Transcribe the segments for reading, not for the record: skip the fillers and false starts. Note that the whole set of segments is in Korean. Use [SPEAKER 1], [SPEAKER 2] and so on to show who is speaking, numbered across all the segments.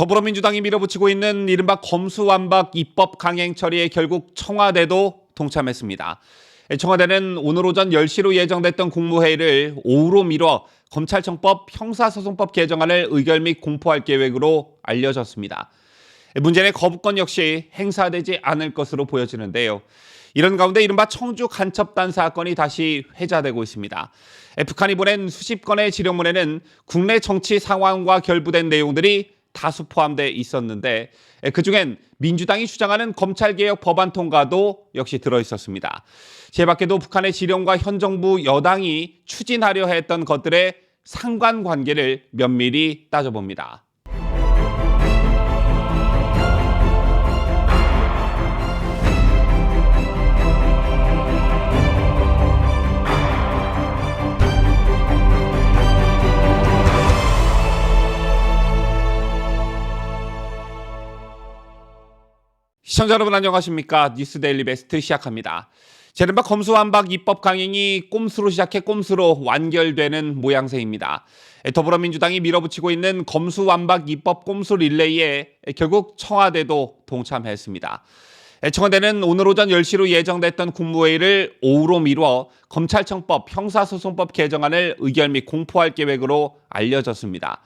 [SPEAKER 1] 더불어민주당이 밀어붙이고 있는 이른바 검수완박 입법 강행 처리에 결국 청와대도 동참했습니다. 청와대는 오늘 오전 10시로 예정됐던 국무회의를 오후로 미뤄 검찰청법 형사소송법 개정안을 의결 및 공포할 계획으로 알려졌습니다. 문제는 거부권 역시 행사되지 않을 것으로 보여지는데요. 이런 가운데 이른바 청주 간첩단 사건이 다시 회자되고 있습니다. 북한이 보낸 수십 건의 지령문에는 국내 정치 상황과 결부된 내용들이 다수 포함되어 있었는데 그중엔 민주당이 주장하는 검찰개혁 법안 통과도 역시 들어있었습니다. 제 밖에도 북한의 지령과 현 정부 여당이 추진하려 했던 것들의 상관관계를 면밀히 따져봅니다. 시청자 여러분 안녕하십니까? 뉴스데일리 베스트 시작합니다. 이른바 검수완박 입법 강행이 꼼수로 시작해 꼼수로 완결되는 모양새입니다. 더불어민주당이 밀어붙이고 있는 검수완박 입법 꼼수 릴레이에 결국 청와대도 동참했습니다. 청와대는 오늘 오전 10시로 예정됐던 국무회의를 오후로 미뤄 검찰청법 형사소송법 개정안을 의결 및 공포할 계획으로 알려졌습니다.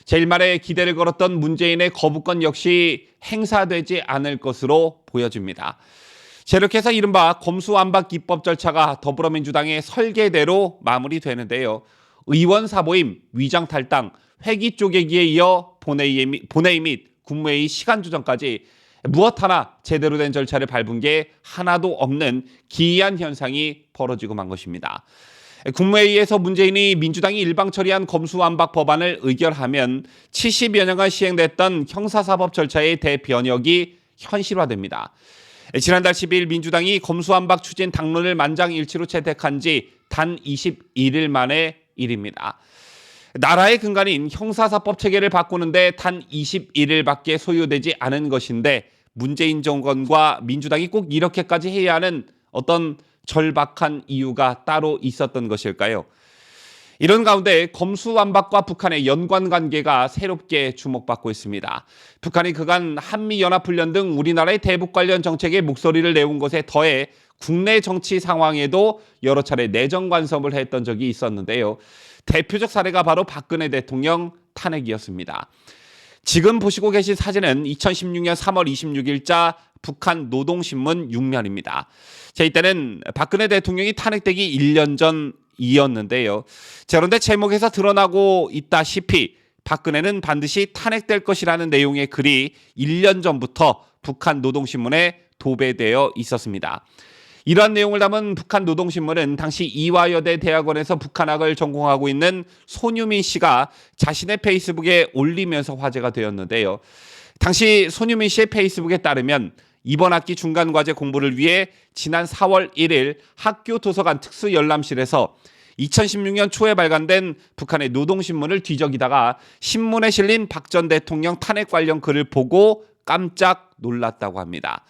[SPEAKER 1] 제1말에 기대를 걸었던 문재인의 거부권 역시 행사되지 않을 것으로 보여집니다. 이렇게 해서 이른바 검수완박 입법 절차가 더불어민주당의 설계대로 마무리되는데요. 의원 사보임, 위장 탈당, 회기 쪼개기에 이어 본회의 및 국무회의 시간 조정까지 무엇 하나 제대로 된 절차를 밟은 게 하나도 없는 기이한 현상이 벌어지고 만 것입니다. 국무회의에서 문재인이 민주당이 일방 처리한 검수완박 법안을 의결하면 70여 년간 시행됐던 형사사법 절차의 대변혁이 현실화됩니다. 지난달 10일 민주당이 검수완박 추진 당론을 만장일치로 채택한 지 단 21일 만의 일입니다. 나라의 근간인 형사사법 체계를 바꾸는데 단 21일밖에 소요되지 않은 것인데 문재인 정권과 민주당이 꼭 이렇게까지 해야 하는 어떤 절박한 이유가 따로 있었던 것일까요? 이런 가운데 검수완박과 북한의 연관관계가 새롭게 주목받고 있습니다. 북한이 그간 한미연합훈련 등 우리나라의 대북 관련 정책에 목소리를 내온 것에 더해 국내 정치 상황에도 여러 차례 내정 간섭을 했던 적이 있었는데요. 대표적 사례가 바로 박근혜 대통령 탄핵이었습니다. 지금 보시고 계신 사진은 2016년 3월 26일자 북한 노동신문 6면입니다. 이때는 박근혜 대통령이 탄핵되기 1년 전이었는데요. 그런데 제목에서 드러나고 있다시피 박근혜는 반드시 탄핵될 것이라는 내용의 글이 1년 전부터 북한 노동신문에 도배되어 있었습니다. 이러한 내용을 담은 북한 노동신문은 당시 이화여대 대학원에서 북한학을 전공하고 있는 손유민 씨가 자신의 페이스북에 올리면서 화제가 되었는데요. 당시 손유민 씨의 페이스북에 따르면 이번 학기 중간과제 공부를 위해 지난 4월 1일 학교 도서관 특수열람실에서 2016년 초에 발간된 북한의 노동신문을 뒤적이다가 신문에 실린 박 전 대통령 탄핵 관련 글을 보고 깜짝 놀랐다고 합니다.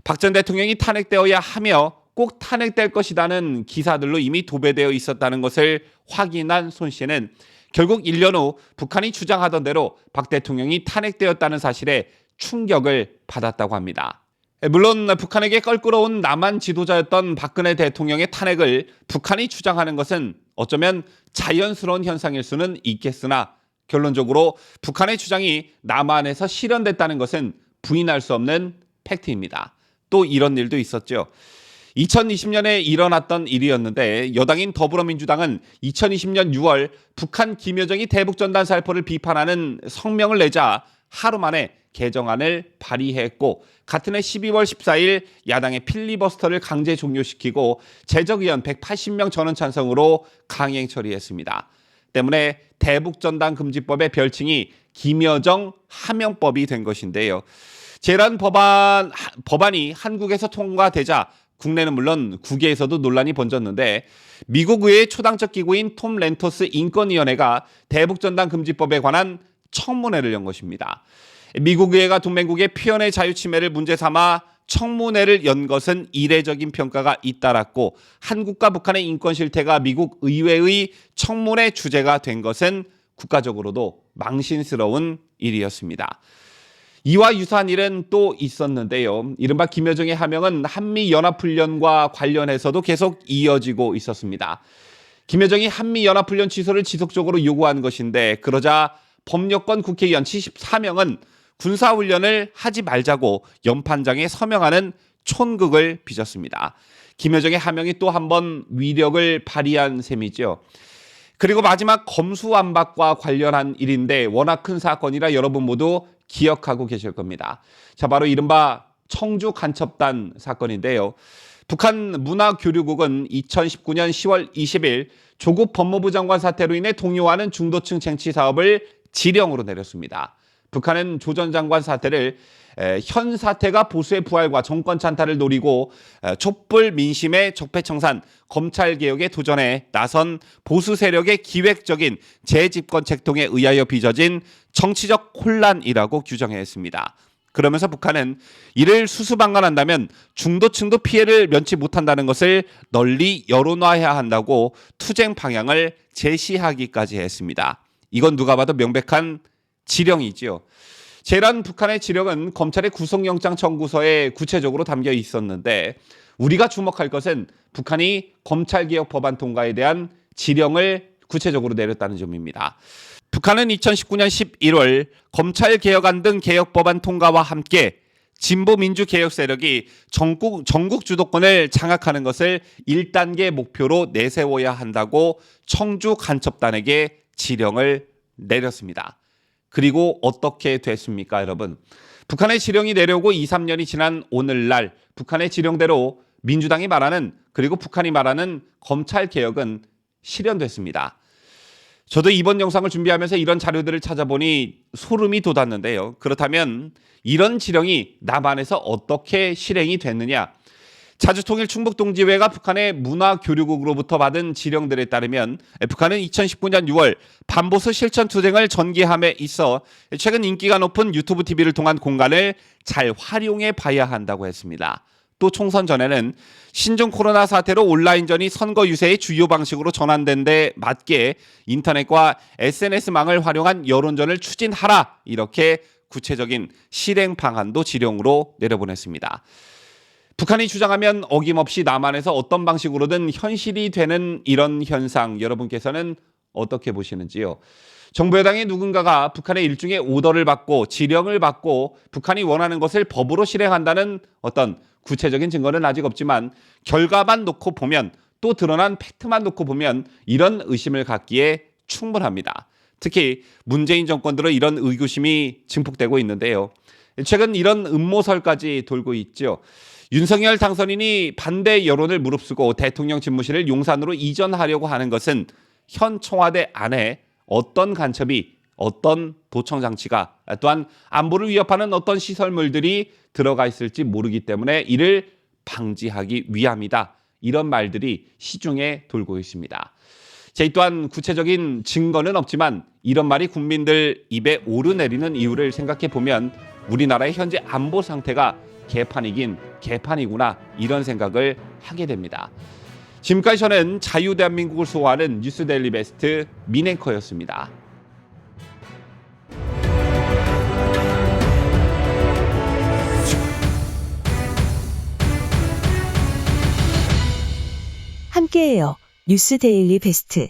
[SPEAKER 1] 박 전 대통령이 탄핵되어야 하며 꼭 탄핵될 것이라는 기사들로 이미 도배되어 있었다는 것을 확인한 손 씨는 결국 1년 후 북한이 주장하던 대로 박 대통령이 탄핵되었다는 사실에 충격을 받았다고 합니다. 물론 북한에게 껄끄러운 남한 지도자였던 박근혜 대통령의 탄핵을 북한이 주장하는 것은 어쩌면 자연스러운 현상일 수는 있겠으나 결론적으로 북한의 주장이 남한에서 실현됐다는 것은 부인할 수 없는 팩트입니다. 또 이런 일도 있었죠. 2020년에 일어났던 일이었는데 여당인 더불어민주당은 2020년 6월 북한 김여정이 대북전단 살포를 비판하는 성명을 내자 하루 만에 개정안을 발의했고 같은 해 12월 14일 야당의 필리버스터를 강제 종료시키고 제적의원 180명 전원 찬성으로 강행 처리했습니다. 때문에 대북전단 금지법의 별칭이 김여정 하명법이 된 것인데요. 이러한 법안이 한국에서 통과되자 국내는 물론 국외에서도 논란이 번졌는데 미국 의회의 초당적 기구인 톰 렌토스 인권위원회가 대북전단 금지법에 관한 청문회를 연 것입니다. 미국 의회가 동맹국의 표현의 자유 침해를 문제 삼아 청문회를 연 것은 이례적인 평가가 잇따랐고 한국과 북한의 인권 실태가 미국 의회의 청문회 주제가 된 것은 국가적으로도 망신스러운 일이었습니다. 이와 유사한 일은 또 있었는데요. 이른바 김여정의 하명은 한미연합훈련과 관련해서도 계속 이어지고 있었습니다. 김여정이 한미연합훈련 취소를 지속적으로 요구한 것인데 그러자 법여권 국회의원 74명은 군사훈련을 하지 말자고 연판장에 서명하는 촌극을 빚었습니다. 김여정의 하명이 또 한 번 위력을 발휘한 셈이죠. 그리고 마지막 검수완박과 관련한 일인데 워낙 큰 사건이라 여러분 모두 기억하고 계실 겁니다. 자, 바로 이른바 청주 간첩단 사건인데요. 북한 문화교류국은 2019년 10월 20일 조국 법무부 장관 사태로 인해 동요하는 중도층 쟁취 사업을 지령으로 내렸습니다. 북한은 조 전 장관 사태를 현 사태가 보수의 부활과 정권 찬탈을 노리고 촛불 민심의 적폐청산, 검찰개혁에 도전해 나선 보수 세력의 기획적인 재집권 책동에 의하여 빚어진 정치적 혼란이라고 규정했습니다. 그러면서 북한은 이를 수수방관한다면 중도층도 피해를 면치 못한다는 것을 널리 여론화해야 한다고 투쟁 방향을 제시하기까지 했습니다. 이건 누가 봐도 명백한 지령이지요. 재란 북한의 지령은 검찰의 구속영장 청구서에 구체적으로 담겨 있었는데 우리가 주목할 것은 북한이 검찰개혁 법안 통과에 대한 지령을 구체적으로 내렸다는 점입니다. 북한은 2019년 11월 검찰개혁안 등 개혁법안 통과와 함께 진보민주개혁 세력이 전국 주도권을 장악하는 것을 1단계 목표로 내세워야 한다고 청주 간첩단에게 지령을 내렸습니다. 그리고 어떻게 됐습니까, 여러분? 북한의 지령이 내려오고 2, 3년이 지난 오늘날 북한의 지령대로 민주당이 말하는 그리고 북한이 말하는 검찰개혁은 실현됐습니다. 저도 이번 영상을 준비하면서 이런 자료들을 찾아보니 소름이 돋았는데요. 그렇다면 이런 지령이 남한에서 어떻게 실행이 됐느냐? 자주통일 충북동지회가 북한의 문화교류국으로부터 받은 지령들에 따르면 북한은 2019년 6월 반보수 실천투쟁을 전개함에 있어 최근 인기가 높은 유튜브 TV를 통한 공간을 잘 활용해 봐야 한다고 했습니다. 또 총선 전에는 신종 코로나 사태로 온라인전이 선거 유세의 주요 방식으로 전환된 데 맞게 인터넷과 SNS망을 활용한 여론전을 추진하라, 이렇게 구체적인 실행 방안도 지령으로 내려보냈습니다. 북한이 주장하면 어김없이 남한에서 어떤 방식으로든 현실이 되는 이런 현상, 여러분께서는 어떻게 보시는지요? 정부 여당의 누군가가 북한의 일종의 오더를 받고 지령을 받고 북한이 원하는 것을 법으로 실행한다는 어떤 구체적인 증거는 아직 없지만 결과만 놓고 보면, 또 드러난 팩트만 놓고 보면 이런 의심을 갖기에 충분합니다. 특히 문재인 정권 들어 이런 의구심이 증폭되고 있는데요. 최근 이런 음모설까지 돌고 있죠. 윤석열 당선인이 반대 여론을 무릅쓰고 대통령 집무실을 용산으로 이전하려고 하는 것은 현 청와대 안에 어떤 간첩이, 어떤 도청 장치가, 또한 안보를 위협하는 어떤 시설물들이 들어가 있을지 모르기 때문에 이를 방지하기 위함이다. 이런 말들이 시중에 돌고 있습니다. 이 또한 구체적인 증거는 없지만 이런 말이 국민들 입에 오르내리는 이유를 생각해 보면 우리나라의 현재 안보 상태가 개판이긴 개판이구나, 이런 생각을 하게 됩니다. 지금까지 저는 자유대한민국을 수호하는 뉴스데일리 베스트 민앵커였습니다.
[SPEAKER 2] 함께해요. 뉴스데일리 베스트.